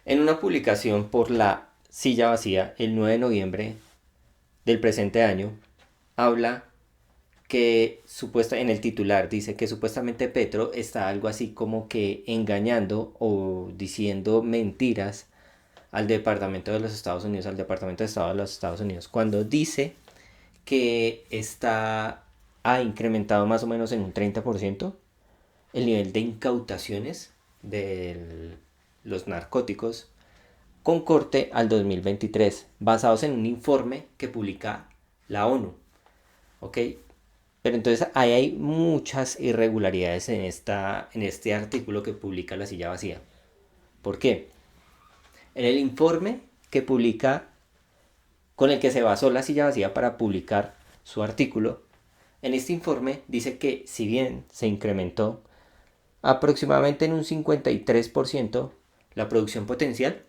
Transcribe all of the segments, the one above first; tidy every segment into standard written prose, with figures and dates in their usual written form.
En una publicación por La Silla Vacía el 9 de noviembre del presente año, habla que en el titular dice que supuestamente Petro está algo así como que engañando o diciendo mentiras al Departamento de los Estados Unidos, al Departamento de Estado de los Estados Unidos, cuando dice que ha incrementado más o menos en un 30% el nivel de incautaciones de los narcóticos con corte al 2023, basados en un informe que publica la ONU. ¿Ok? Pero entonces ahí hay muchas irregularidades en este artículo que publica La Silla Vacía. ¿Por qué? En el informe que publica, con el que se basó La Silla Vacía para publicar su artículo, en este informe dice que si bien se incrementó aproximadamente en un 53% la producción potencial,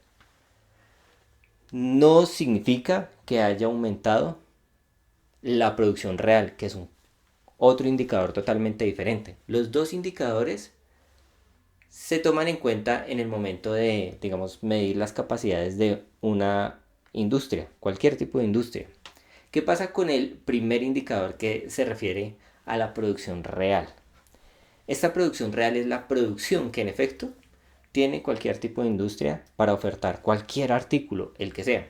no significa que haya aumentado la producción real, que es otro indicador totalmente diferente. Los dos indicadores se toman en cuenta en el momento de, digamos, medir las capacidades de una industria, cualquier tipo de industria. ¿Qué pasa con el primer indicador que se refiere a la producción real? Esta producción real es la producción que en efecto tiene cualquier tipo de industria para ofertar cualquier artículo, el que sea.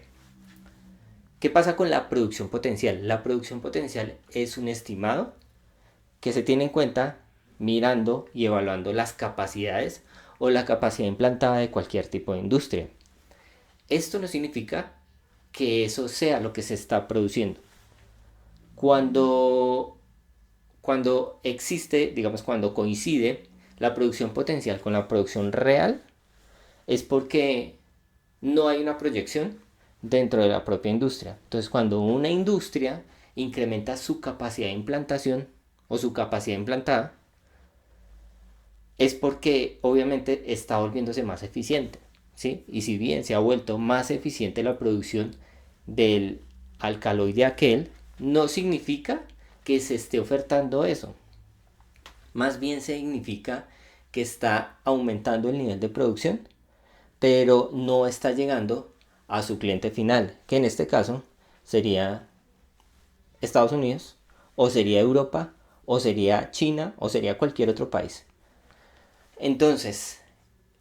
¿Qué pasa con la producción potencial? La producción potencial es un estimado que se tiene en cuenta mirando y evaluando las capacidades o la capacidad implantada de cualquier tipo de industria. Esto no significa que eso sea lo que se está produciendo. Cuando, cuando existe, digamos, cuando coincide la producción potencial con la producción real, es porque no hay una proyección dentro de la propia industria. Entonces, cuando una industria incrementa su capacidad de implantación o su capacidad implantada, es porque obviamente está volviéndose más eficiente, ¿sí? Y si bien se ha vuelto más eficiente la producción del alcaloide aquel, no significa que se esté ofertando eso. Más bien significa que está aumentando el nivel de producción, pero no está llegando a su cliente final, que en este caso sería Estados Unidos, o sería Europa, o sería China, o sería cualquier otro país. Entonces,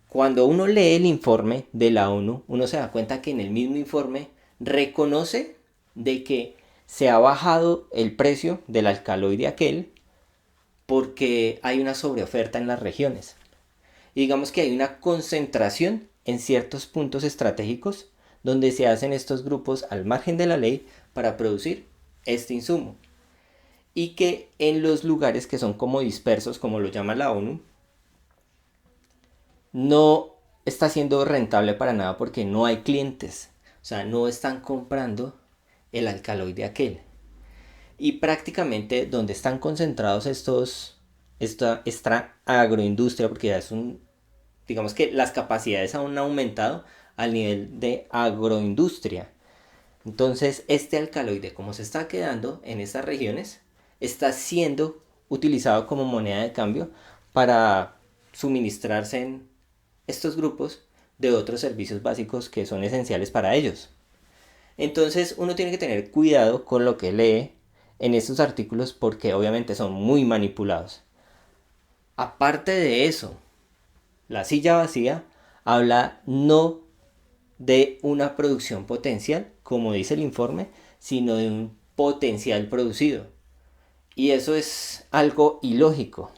cuando uno lee el informe de la ONU, uno se da cuenta que en el mismo informe reconoce de que se ha bajado el precio del alcaloide aquel porque hay una sobreoferta en las regiones. Y digamos que hay una concentración en ciertos puntos estratégicos donde se hacen estos grupos al margen de la ley para producir este insumo. Y que en los lugares que son como dispersos, como lo llama la ONU, no está siendo rentable para nada porque no hay clientes. O sea, no están comprando el alcaloide aquel. Y prácticamente donde están concentrados esta agroindustria, porque ya es digamos que las capacidades han aumentado al nivel de agroindustria. Entonces, este alcaloide, como se está quedando en estas regiones, está siendo utilizado como moneda de cambio para suministrarse en estos grupos de otros servicios básicos que son esenciales para ellos. Entonces uno tiene que tener cuidado con lo que lee en estos artículos porque obviamente son muy manipulados. Aparte de eso, La Silla Vacía habla no de una producción potencial, como dice el informe, sino de un potencial producido. Y eso es algo ilógico,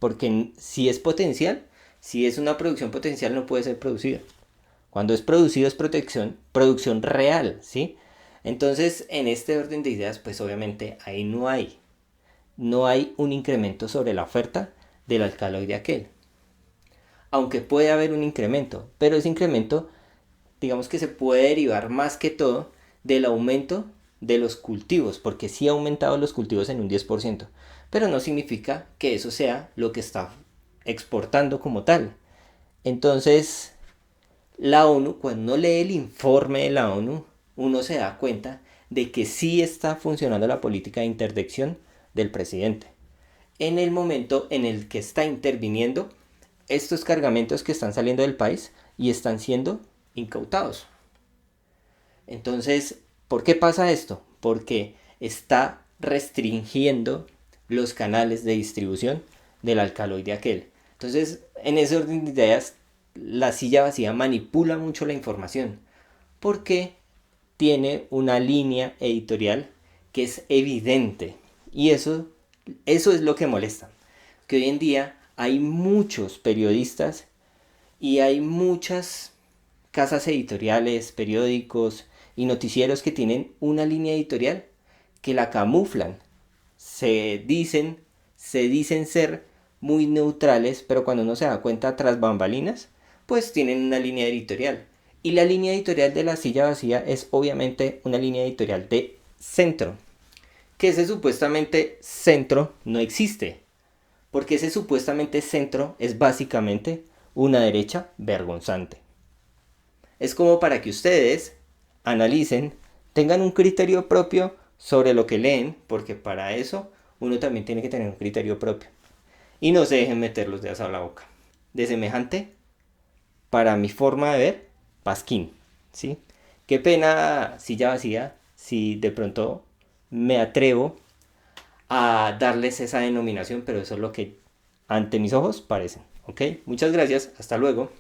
porque si es potencial, si es una producción potencial no puede ser producida. Cuando es producido es producción real, ¿sí? Entonces, en este orden de ideas, pues obviamente ahí no hay un incremento sobre la oferta del alcaloide aquel. Aunque puede haber un incremento, pero ese incremento, digamos que se puede derivar más que todo del aumento de los cultivos, porque sí ha aumentado los cultivos en un 10%, pero no significa que eso sea lo que está exportando como tal. Entonces, la ONU, cuando uno lee el informe de la ONU, uno se da cuenta de que sí está funcionando la política de interdicción del presidente. En el momento en el que está interviniendo estos cargamentos que están saliendo del país y están siendo incautados. Entonces, ¿por qué pasa esto? Porque está restringiendo los canales de distribución del alcaloide aquel. Entonces, en ese orden de ideas, la silla vacía manipula mucho la información porque tiene una línea editorial que es evidente. Y eso es lo que molesta. Que hoy en día hay muchos periodistas y hay muchas casas editoriales, periódicos y noticieros que tienen una línea editorial que la camuflan. Se dicen, se dicen ser muy neutrales, pero cuando uno se da cuenta tras bambalinas, pues tienen una línea editorial. Y la línea editorial de la silla vacía es obviamente una línea editorial de centro. Que ese supuestamente centro no existe. Porque ese supuestamente centro es básicamente una derecha vergonzante. Es como para que ustedes analicen, tengan un criterio propio sobre lo que leen, porque para eso uno también tiene que tener un criterio propio. Y no se dejen meter los dedos a la boca. De semejante, para mi forma de ver, pasquín, ¿sí? Qué pena silla vacía si de pronto me atrevo a darles esa denominación, pero eso es lo que ante mis ojos parecen, ¿ok? Muchas gracias, hasta luego.